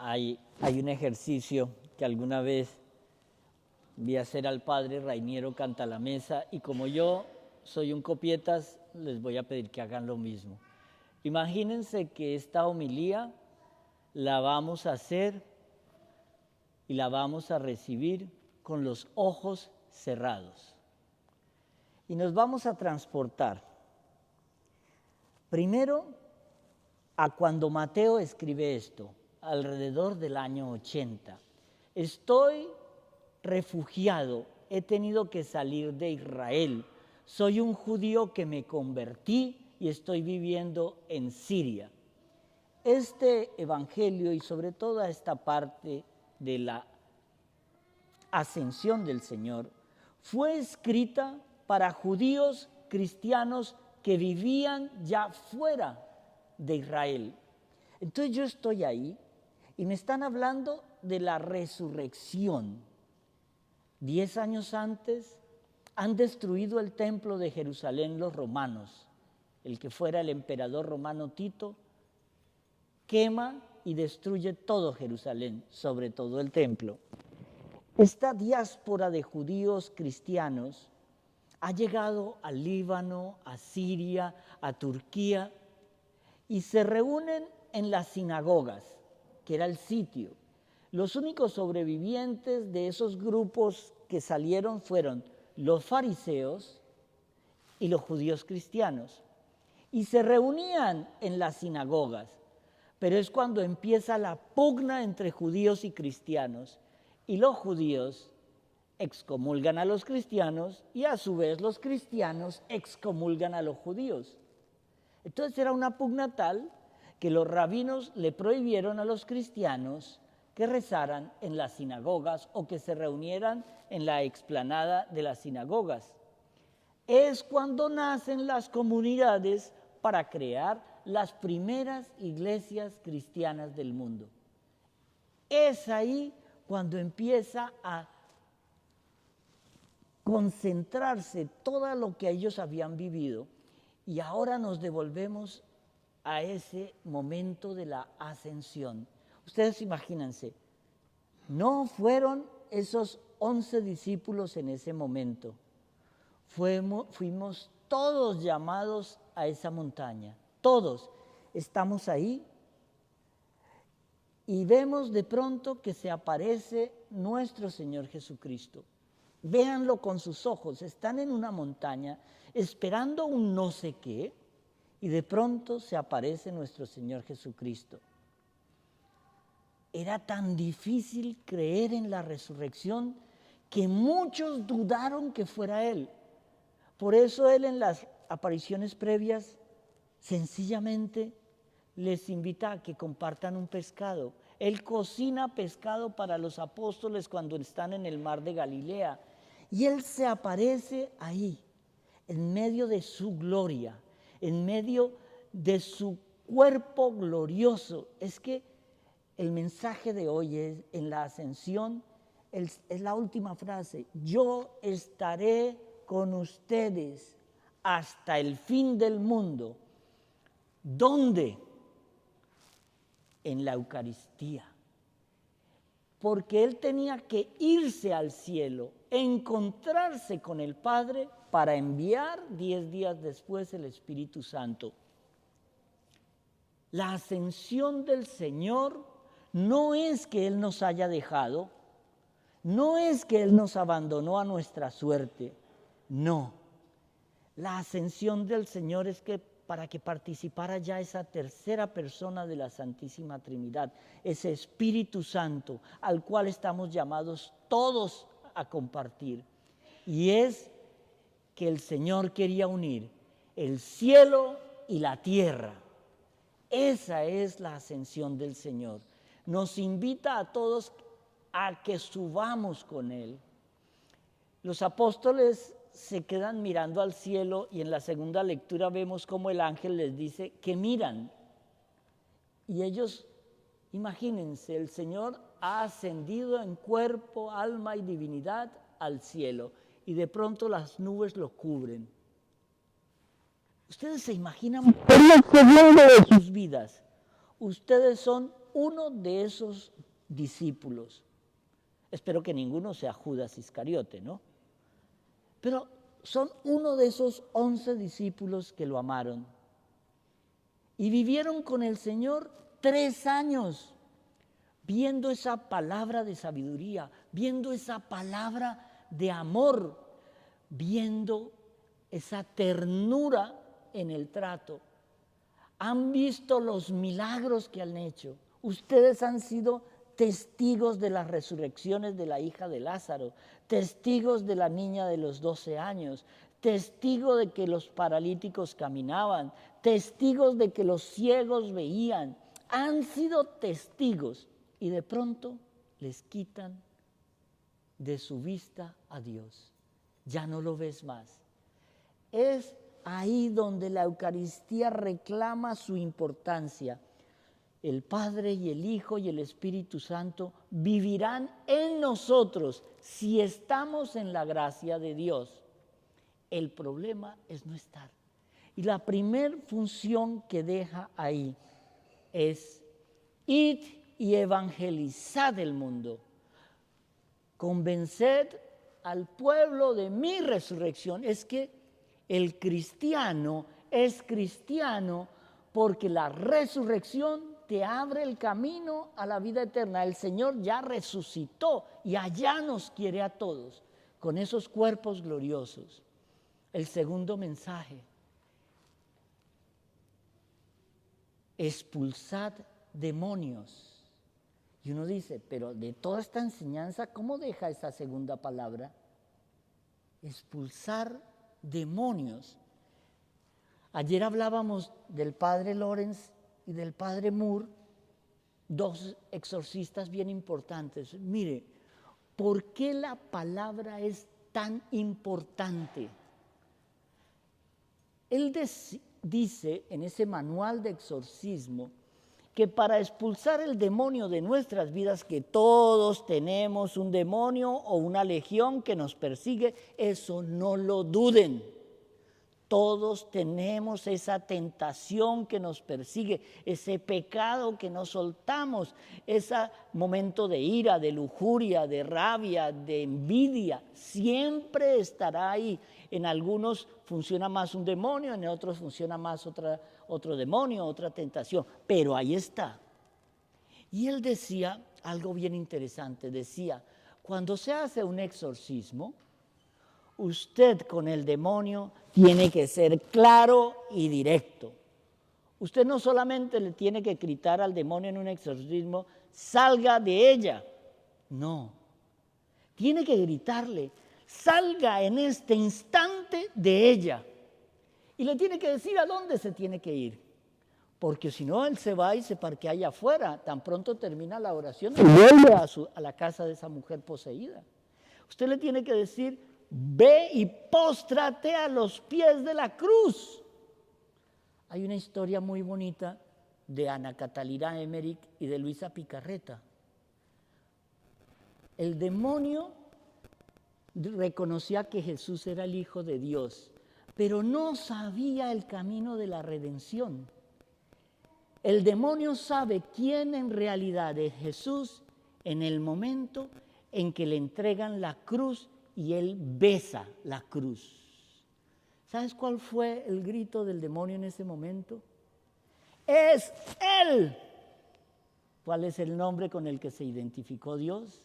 Hay un ejercicio que alguna vez vi hacer al padre Rainiero Cantalamessa, y como yo soy un copietas, les voy a pedir que hagan lo mismo. Imagínense que esta homilía la vamos a hacer y la vamos a recibir con los ojos cerrados. Y nos vamos a transportar primero a cuando Mateo escribe esto, alrededor del año 80. Estoy refugiado, he tenido que salir de Israel, soy un judío que me convertí y estoy viviendo en Siria. Este evangelio y sobre todo esta parte de la ascensión del Señor fue escrita para judíos cristianos que vivían ya fuera de Israel. Entonces yo estoy ahí y me están hablando de la resurrección. 10 años antes han destruido el templo de Jerusalén los romanos. El que fuera el emperador romano Tito quema y destruye todo Jerusalén, sobre todo el templo. Esta diáspora de judíos cristianos ha llegado al Líbano, a Siria, a Turquía, y se reúnen en las sinagogas, que era el sitio. Los únicos sobrevivientes de esos grupos que salieron fueron los fariseos y los judíos cristianos. Y se reunían en las sinagogas, pero es cuando empieza la pugna entre judíos y cristianos, y los judíos excomulgan a los cristianos y a su vez los cristianos excomulgan a los judíos. Entonces era una pugna tal que los rabinos le prohibieron a los cristianos que rezaran en las sinagogas o que se reunieran en la explanada de las sinagogas. Es cuando nacen las comunidades para crear las primeras iglesias cristianas del mundo. Es ahí cuando empieza a concentrarse todo lo que ellos habían vivido, y ahora nos devolvemos a ese momento de la ascensión. Ustedes imagínense, no fueron esos 11 discípulos en ese momento, fuimos todos llamados a esa montaña, todos estamos ahí y vemos de pronto que se aparece nuestro Señor Jesucristo. Véanlo con sus ojos, están en una montaña esperando un no sé qué y de pronto se aparece nuestro Señor Jesucristo. Era tan difícil creer en la resurrección que muchos dudaron que fuera Él. Por eso Él en las apariciones previas sencillamente les invita a que compartan un pescado. Él cocina pescado para los apóstoles cuando están en el mar de Galilea. Y Él se aparece ahí, en medio de su gloria, en medio de su cuerpo glorioso. Es que el mensaje de hoy es, en la ascensión, es la última frase: yo estaré con ustedes hasta el fin del mundo. ¿Dónde? En la Eucaristía. Porque Él tenía que irse al cielo, encontrarse con el Padre para enviar 10 días después el Espíritu Santo. La ascensión del Señor no es que Él nos haya dejado, no es que Él nos abandonó a nuestra suerte, no. La ascensión del Señor es que para que participara ya esa tercera persona de la Santísima Trinidad, ese Espíritu Santo al cual estamos llamados todos a compartir. Y es que el Señor quería unir el cielo y la tierra. Esa es la ascensión del Señor. Nos invita a todos a que subamos con Él. Los apóstoles se quedan mirando al cielo y en la segunda lectura vemos cómo el ángel les dice que miran. Y ellos, imagínense, el Señor ha ascendido en cuerpo, alma y divinidad al cielo y de pronto las nubes lo cubren. Ustedes se imaginan por un segundo de sus vidas, ustedes son uno de esos discípulos. Espero que ninguno sea Judas Iscariote, ¿no? Pero son uno de esos 11 discípulos que lo amaron. Y vivieron con el Señor 3 años, viendo esa palabra de sabiduría, viendo esa palabra de amor, viendo esa ternura en el trato. Han visto los milagros que han hecho. Ustedes han sido testigos de las resurrecciones de la hija de Lázaro, testigos de la niña de los 12 años, testigos de que los paralíticos caminaban, testigos de que los ciegos veían. Han sido testigos y de pronto les quitan de su vista a Dios. Ya no lo ves más. Es ahí donde la Eucaristía reclama su importancia. El Padre y el Hijo y el Espíritu Santo vivirán en nosotros si estamos en la gracia de Dios. El problema es no estar. Y la primer función que deja ahí es: id y evangelizad el mundo. Convenced al pueblo de mi resurrección. Es que el cristiano es cristiano porque la resurrección te abre el camino a la vida eterna. El Señor ya resucitó y allá nos quiere a todos con esos cuerpos gloriosos. El segundo mensaje: expulsad demonios. Y uno dice, pero de toda esta enseñanza, ¿cómo deja esa segunda palabra? Expulsar demonios. Ayer hablábamos del padre Lorenz y del padre Moore, dos exorcistas bien importantes. Mire, ¿por qué la palabra es tan importante? Él dice en ese manual de exorcismo que para expulsar el demonio de nuestras vidas, que todos tenemos un demonio o una legión que nos persigue, eso no lo duden. Todos tenemos esa tentación que nos persigue, ese pecado que no soltamos, ese momento de ira, de lujuria, de rabia, de envidia, siempre estará ahí. En algunos funciona más un demonio, en otros funciona más otro demonio, otra tentación, pero ahí está. Y él decía algo bien interesante, decía, cuando se hace un exorcismo, usted con el demonio tiene que ser claro y directo. Usted no solamente le tiene que gritar al demonio en un exorcismo, salga de ella. No. Tiene que gritarle, salga en este instante de ella. Y le tiene que decir a dónde se tiene que ir. Porque si no, él se va y se parquea allá afuera. Tan pronto termina la oración y vuelve a la casa de esa mujer poseída. Usted le tiene que decir, ve y póstrate a los pies de la cruz. Hay una historia muy bonita de Ana Catalina Emmerich y de Luisa Picarreta. El demonio reconocía que Jesús era el Hijo de Dios, pero no sabía el camino de la redención. El demonio sabe quién en realidad es Jesús en el momento en que le entregan la cruz y él besa la cruz. ¿Sabes cuál fue el grito del demonio en ese momento? ¡Es él! ¿Cuál es el nombre con el que se identificó Dios?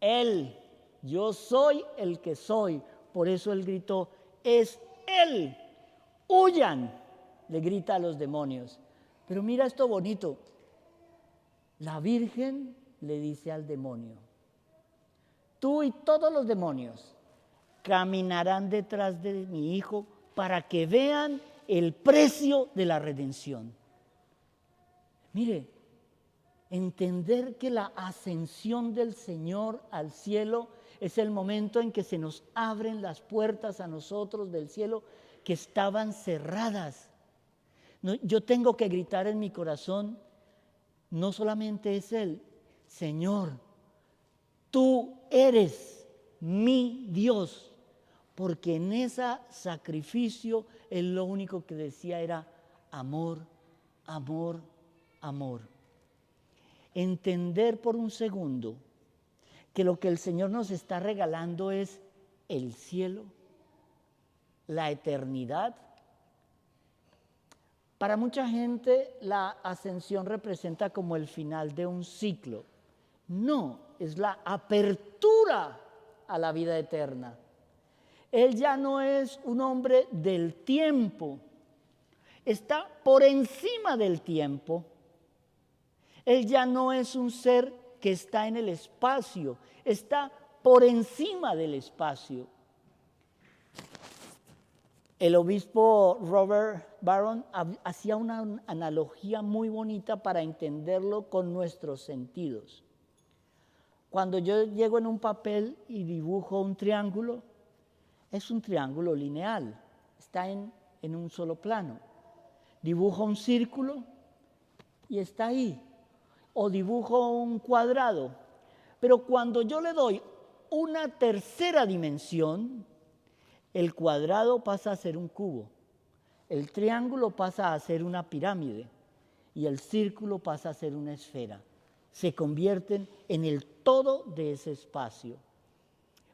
Él. Yo soy el que soy. Por eso él gritó, ¡es él! ¡Huyan! Le grita a los demonios. Pero mira esto bonito. La Virgen le dice al demonio, tú y todos los demonios caminarán detrás de mi Hijo para que vean el precio de la redención. Mire, entender que la ascensión del Señor al cielo es el momento en que se nos abren las puertas a nosotros del cielo que estaban cerradas. No, yo tengo que gritar en mi corazón, no solamente es Él, Señor, tú eres mi Dios, porque en ese sacrificio Él lo único que decía era amor, amor, amor. entender por un segundo que lo que el Señor nos está regalando es el cielo, la eternidad. Para mucha gente la ascensión representa como el final de un ciclo. No, es la apertura a la vida eterna. Él ya no es un hombre del tiempo, está por encima del tiempo. Él ya no es un ser que está en el espacio, está por encima del espacio. El obispo Robert Barron hacía una analogía muy bonita para entenderlo con nuestros sentidos. Cuando yo llego en un papel y dibujo un triángulo, es un triángulo lineal, está en un solo plano. Dibujo un círculo y está ahí. O dibujo un cuadrado. Pero cuando yo le doy una tercera dimensión, el cuadrado pasa a ser un cubo, el triángulo pasa a ser una pirámide y el círculo pasa a ser una esfera. Se convierten en el todo de ese espacio.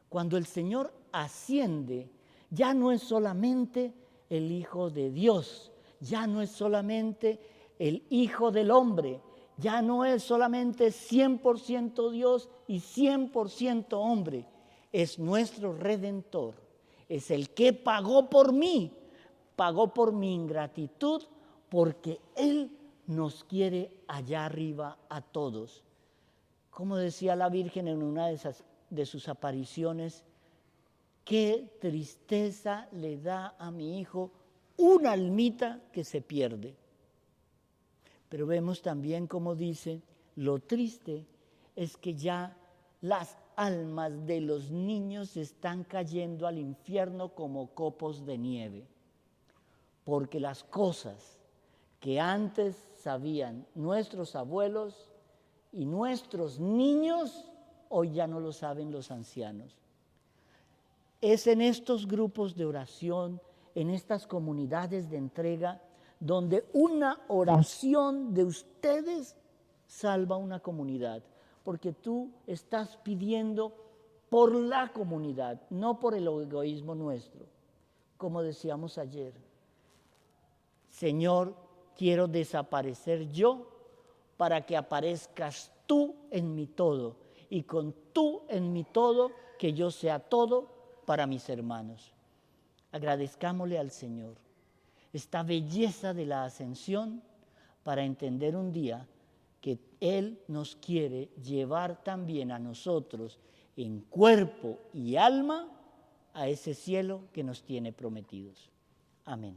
Cuando el Señor asciende, ya no es solamente el Hijo de Dios, ya no es solamente el Hijo del hombre, ya no es solamente 100% Dios y 100% hombre, es nuestro Redentor, es el que pagó por mi ingratitud, porque Él nos quiere allá arriba a todos. Como decía la Virgen en una de sus apariciones, qué tristeza le da a mi hijo una almita que se pierde. Pero vemos también como dice, lo triste es que ya las almas de los niños están cayendo al infierno como copos de nieve, porque las cosas que antes sabían nuestros abuelos y nuestros niños, hoy ya no lo saben los ancianos. Es en estos grupos de oración, en estas comunidades de entrega, donde una oración de ustedes salva una comunidad, porque tú estás pidiendo por la comunidad, no por el egoísmo nuestro. Como decíamos ayer, Señor, quiero desaparecer yo para que aparezcas tú en mi todo, y con tú en mi todo, que yo sea todo para mis hermanos. Agradezcámosle al Señor esta belleza de la ascensión para entender un día que Él nos quiere llevar también a nosotros en cuerpo y alma a ese cielo que nos tiene prometidos. Amén.